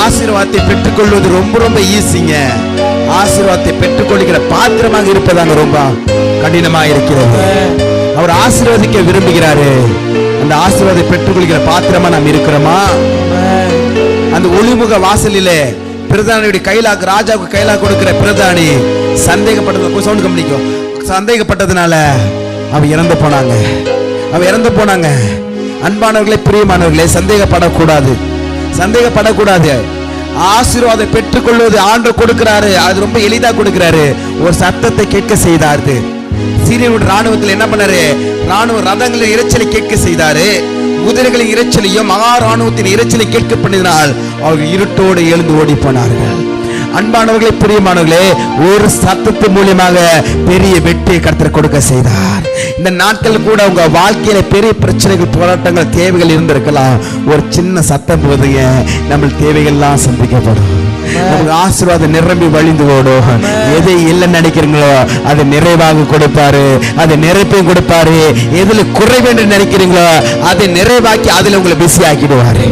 ஆசீர்வாதத்தை பெற்றுக்கொள்வது ரொம்ப ரொம்ப ஈஸிங்க. ஆசீர்வாதத்தை பெற்றுக்கொள்கிற பாத்திரமாக இருப்பதாங்க ரொம்ப கடினமாக இருக்கிறது. அவர் ஆசீர்வதிக்க விரும்புகிறாரு. அந்த ஆசீர்வாதத்தை பெற்றுக்கொள்கிற பாத்திரமா நாம் இருக்கிறோமா? அந்த ஒளிமுக வாசலிலே பிரதானியுடைய கையிலாக ராஜாவுக்கு கையிலாக கொடுக்கிற பிரதானி சந்தேகப்பட்டதுனால அவ இறந்து போனாங்க. அன்பானவர்களே, பிரியமானவர்களே, சந்தேகப்படக்கூடாது. ஆசீர்வாதத்தை பெற்றுக்கொள்வது ஆண்டவர் கொடுக்கிறாரு. அது ரொம்ப எளிதா கொடுக்கிறாரு. ஒரு சத்தத்தை கேட்க செய்தாரு. சீரியனுடைய ராணுவத்தில் என்ன பண்ணாரு? ராணுவ ரதங்களின் இரைச்சலை கேட்க செய்தாரு. குதிரைகளின் இரைச்சலையும் மகா ராணுவத்தின் இரைச்சலை கேட்க பண்ணினால் அவர்கள் இருட்டோடு எழுந்து ஓடி போனார்கள். அன்பானவர்களே, பிரியமானவர்களே, ஒரு சத்தத்து மூலியமாக பெரிய வெற்றியை கர்த்தர் கொடுக்க செய்தார். இந்த நாட்கள் கூட உங்க வாழ்க்கையில பெரிய பிரச்சனைகள், போராட்டங்கள், தேவைகள் இருந்திருக்கலாம். ஒரு சின்ன சத்தம் போதுங்க, நம்ம தேவைகள்லாம் சந்திக்கப்படும். நமக்கு ஆசீர்வாதம் நிரம்பி வழிந்து ஓடும். எதை இல்லைன்னு நினைக்கிறீங்களோ அதை நிறைவாக கொடுப்பாரு, அதை நிறைப்பையும் கொடுப்பாரு. எதுல குறைவென்று நினைக்கிறீங்களோ அதை நிறைவாக்கி அதுல உங்களை பிஸி ஆக்கிடுவாரு.